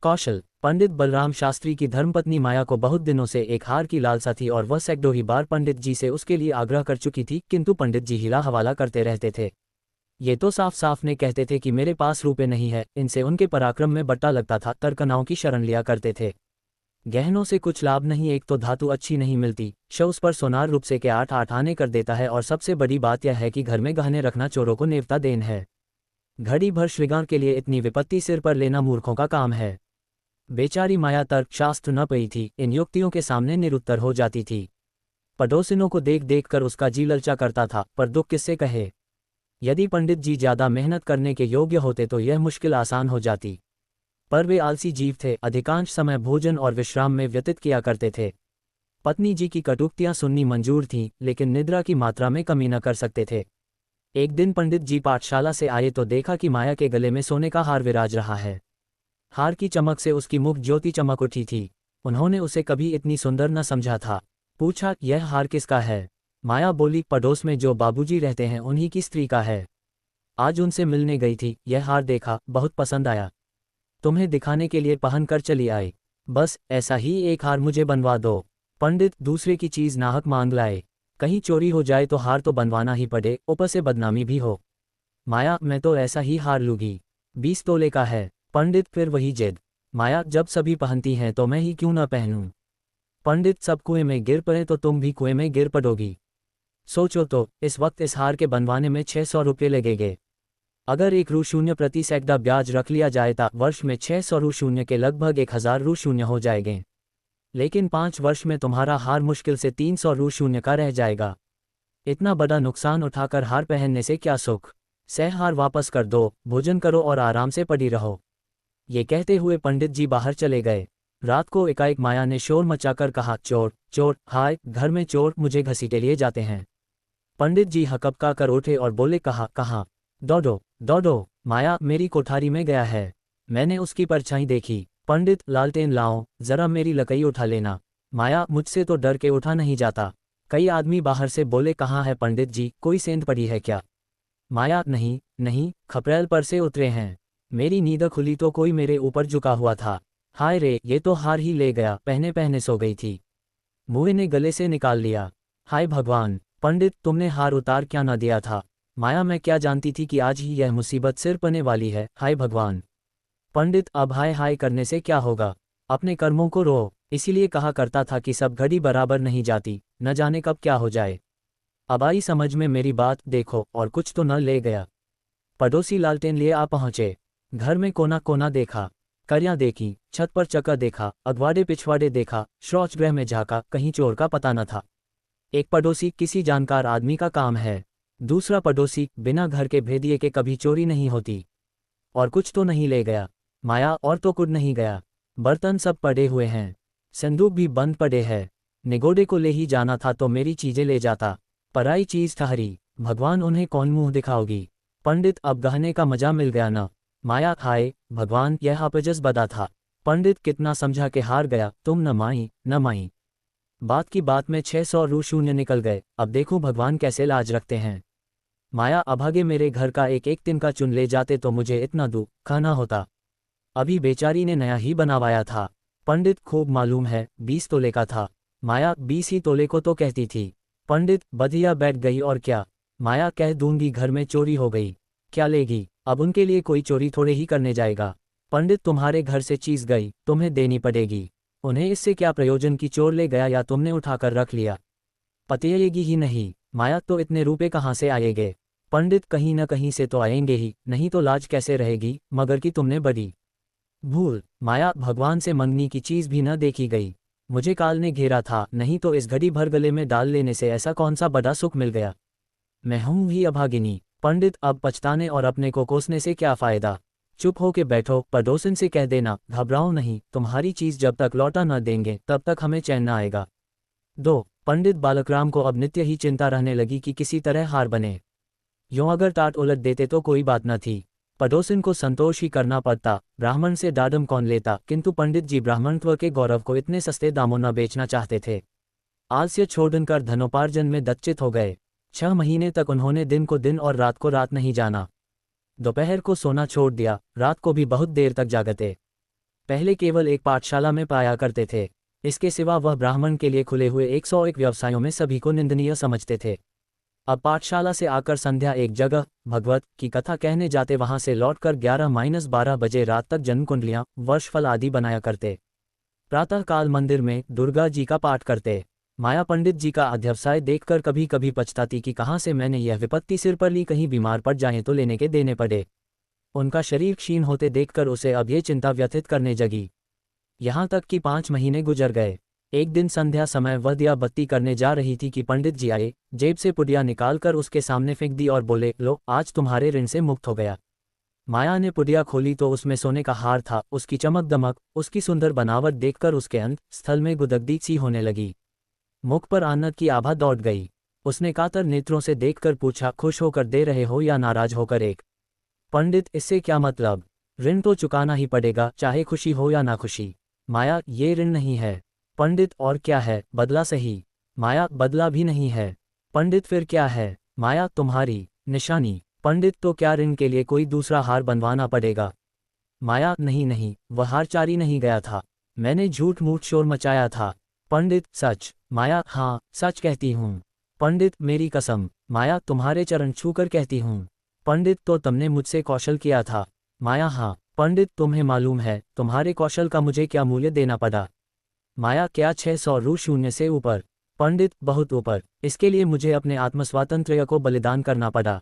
कौशल। पंडित बलराम शास्त्री की धर्मपत्नी माया को बहुत दिनों से एक हार की लालसा थी और वह सैकड़ों ही बार पंडित जी से उसके लिए आग्रह कर चुकी थी, किंतु पंडित जी हिला हवाला करते रहते थे। ये तो साफ साफ ने कहते थे कि मेरे पास रुपए नहीं है, इनसे उनके पराक्रम में बट्टा लगता था, तरकनाओं की शरण लिया करते थे। गहनों से कुछ लाभ नहीं, एक तो धातु अच्छी नहीं मिलती, उस पर सोनार रूप से के 8 आने कर देता है, और सबसे बड़ी बात यह है कि घर में गहने रखना चोरों को नेवता देन है। घड़ी भर श्रृंगार के लिए इतनी विपत्ति सिर पर लेना मूर्खों का काम है। बेचारी माया तर्क शास्त्र न पई थी, इन युक्तियों के सामने निरुत्तर हो जाती थी। पड़ोसिनों को देख देख कर उसका जी ललचा करता था, पर दुख किससे कहे। यदि पंडित जी ज्यादा मेहनत करने के योग्य होते तो यह मुश्किल आसान हो जाती, पर वे आलसी जीव थे, अधिकांश समय भोजन और विश्राम में व्यतीत किया करते थे। पत्नी जी की कटुक्तियां सुननी मंजूर थीं, लेकिन निद्रा की मात्रा में कमी न कर सकते थे। एक दिन पंडित जी पाठशाला से आए तो देखा कि माया के गले में सोने का हार विराज रहा है। हार की चमक से उसकी मुख ज्योति चमक उठी थी। उन्होंने उसे कभी इतनी सुंदर न समझा था। पूछा, यह हार किसका है? माया बोली, पड़ोस में जो बाबूजी रहते हैं उन्हीं की स्त्री का है। आज उनसे मिलने गई थी, यह हार देखा, बहुत पसंद आया, तुम्हें दिखाने के लिए पहन कर चली आई। बस ऐसा ही एक हार मुझे बनवा दो। पंडित दूसरे की चीज नाहक मांग लाए, कहीं चोरी हो जाए तो हार तो बनवाना ही पड़े, ऊपर से बदनामी भी हो। माया, मैं तो ऐसा ही हार लूंगी, 20 तोले का है। पंडित फिर वही जिद। माया, जब सभी पहनती हैं तो मैं ही क्यों न पहनूं। पंडित, सब कुएं में गिर पड़े तो तुम भी कुएं में गिर पड़ोगी। सोचो तो, इस वक्त इस हार के बनवाने में 600 रुपये लगेंगे। अगर 1 रू शून्य प्रति सैकड़ा ब्याज रख लिया जाए तो वर्ष में 600 रू शून्य के लगभग 1000 रू शून्य हो जाएंगे। लेकिन 5 वर्ष में तुम्हारा हार मुश्किल से 300 रू शून्य का रह जाएगा। इतना बड़ा नुकसान उठाकर हार पहनने से क्या सुख। सह हार वापस कर दो, भोजन करो और आराम से पड़ी रहो। ये कहते हुए पंडित जी बाहर चले गए। रात को एकाएक माया ने शोर मचाकर कहा, चोर चोर, हाय घर में चोर, मुझे घसीटे लिए जाते हैं। पंडित जी हकपका कर उठे और बोले, कहाँ? दौड़ो दौड़ो। माया, मेरी कोठारी में गया है, मैंने उसकी परछाई देखी। पंडित, लालटेन लाओ, जरा मेरी लकई उठा लेना। माया, मुझसे तो डर के उठा नहीं जाता। कई आदमी बाहर से बोले, कहाँ है पंडित जी, कोई सेंध पड़ी है क्या? माया, नहीं नहीं, खपरेल पर से उतरे हैं। मेरी नींद खुली तो कोई मेरे ऊपर झुका हुआ था। हाय रे, ये तो हार ही ले गया, पहने पहने सो गई थी। मुए ने गले से निकाल लिया। हाय भगवान! पंडित, तुमने हार उतार क्या न दिया था? माया, मैं क्या जानती थी कि आज ही यह मुसीबत सिर पने वाली है। हाय भगवान! पंडित, अब हाय हाय करने से क्या होगा, अपने कर्मों को रो। इसीलिए कहा करता था कि सब घड़ी बराबर नहीं जाती, न जाने कब क्या हो जाए। अब आई समझ में मेरी बात, देखो और कुछ तो न ले गया। पड़ोसी लालटेन लिए आ पहुंचे। घर में कोना कोना देखा, करियां देखी, छत पर चक्का देखा, अगवाड़े पिछवाड़े देखा, शौचगृह में झांका, कहीं चोर का पता न था। एक पड़ोसी किसी जानकार आदमी का काम है, दूसरा पड़ोसी बिना घर के भेदिए के कभी चोरी नहीं होती। और कुछ तो नहीं ले गया। माया, और तो कुछ नहीं गया। बर्तन सब पड़े हुए हैं, संदूक भी बंद पड़े हैं। निगोडे को ले ही जाना था तो मेरी चीजें ले जाता, पराई चीज ठहरी। भगवान, उन्हें कौन मुंह दिखाओगी। पंडित, अब गहने का मजा मिल गया ना। माया, हाय भगवान, यह अपजस बदा था। पंडित, कितना समझा के हार गया, तुम न माई न माई। बात की बात में 600 रू शून्य निकल गए। अब देखो भगवान कैसे लाज रखते हैं। माया, अभागे मेरे घर का एक एक तिनका चुन ले जाते तो मुझे इतना दुख खाना होता। अभी बेचारी ने नया ही बनवाया था। पंडित, खूब मालूम है, 20 तोले का था। माया, 20 ही तोले को तो कहती थी। पंडित, बधिया बैठ गई और क्या। माया, कह दूंगी घर में चोरी हो गई, क्या लेगी। अब उनके लिए कोई चोरी थोड़े ही करने जाएगा। पंडित, तुम्हारे घर से चीज गई, तुम्हें देनी पड़ेगी। उन्हें इससे क्या प्रयोजन कि चोर ले गया या तुमने उठाकर रख लिया, पतेगी ही नहीं। माया, तो इतने रुपए कहाँ से आएंगे। पंडित, कहीं न कहीं से तो आएंगे ही, नहीं तो लाज कैसे रहेगी, मगर कि तुमने बड़ी भूल। माया, भगवान से मंगनी की चीज भी न देखी गई। मुझे काल ने घेरा था, नहीं तो इस घड़ी भर गले में डाल लेने से ऐसा कौन सा बड़ा सुख मिल गया। मैं हूं ही अभागिनी। पंडित, अब पछताने और अपने को कोसने से क्या फायदा। चुप हो के बैठो, पड़ोसन से कह देना, घबराओ नहीं, तुम्हारी चीज जब तक लौटा न देंगे तब तक हमें चैन न आएगा। 2. पंडित बालकराम को अब नित्य ही चिंता रहने लगी कि किसी तरह हार बने। यूं अगर टाट उलट देते तो कोई बात न थी, पड़ोसन को संतोष ही करना पड़ता, ब्राह्मण से डाडम कौन लेता। किंतु पंडित जी ब्राह्मणत्व के गौरव को इतने सस्ते दामों न बेचना चाहते थे। आलस्य छोड़कर धनोपार्जन में दच्चित हो गए। 6 महीने तक उन्होंने दिन को दिन और रात को रात नहीं जाना। दोपहर को सोना छोड़ दिया, रात को भी बहुत देर तक जागते। पहले केवल एक पाठशाला में पाया करते थे। इसके सिवा वह ब्राह्मण के लिए खुले हुए 101 व्यवसायों में सभी को निंदनीय समझते थे। अब पाठशाला से आकर संध्या एक जगह भगवत की कथा कहने जाते, वहां से लौटकर 11-12 बजे रात तक जन्मकुंडलियां, वर्षफल आदि बनाया करते। प्रातःकाल मंदिर में दुर्गा जी का पाठ करते। माया पंडित जी का अध्यवसाय देखकर कभी कभी पछताती कि कहाँ से मैंने यह विपत्ति सिर पर ली, कहीं बीमार पड़ जाएं तो लेने के देने पड़े। उनका शरीर क्षीण होते देखकर उसे अब ये चिंता व्यथित करने जगी। यहाँ तक कि 5 महीने गुजर गए। एक दिन संध्या समय वह दिया बत्ती करने जा रही थी कि पंडित जी आए, जेब से पुड़िया निकालकर उसके सामने फेंक दी और बोले, लो आज तुम्हारे ऋण से मुक्त हो गया। माया ने पुड़िया खोली तो उसमें सोने का हार था। उसकी चमक दमक, उसकी सुंदर बनावट देखकर उसके अंत स्थल में गुदगदी सी होने लगी। मुख पर आनंद की आभा दौड़ गई। उसने कातर नेत्रों से देखकर पूछा, खुश होकर दे रहे हो या नाराज होकर? एक पंडित, इससे क्या मतलब? ऋण तो चुकाना ही पड़ेगा, चाहे खुशी हो या ना खुशी। माया, ये ऋण नहीं है। पंडित, और क्या है? बदला सही। माया, बदला भी नहीं है। पंडित, फिर क्या है? माया, तुम्हारी निशानी। पंडित, तो क्या ऋण के लिए कोई दूसरा हार बनवाना पड़ेगा? माया, नहीं नहीं, वह हार चारी नहीं गया था, मैंने झूठ मूठ शोर मचाया था। पंडित, सच? माया, हाँ सच कहती हूँ। पंडित, मेरी कसम। माया, तुम्हारे चरण छूकर कहती हूँ। पंडित, तो तुमने मुझसे कौशल किया था? माया, हाँ। पंडित, तुम्हें मालूम है तुम्हारे कौशल का मुझे क्या मूल्य देना पड़ा? माया, क्या 600 रू शून्य से ऊपर? पंडित, बहुत ऊपर। इसके लिए मुझे अपने आत्मस्वातंत्र्य को बलिदान करना पड़ा।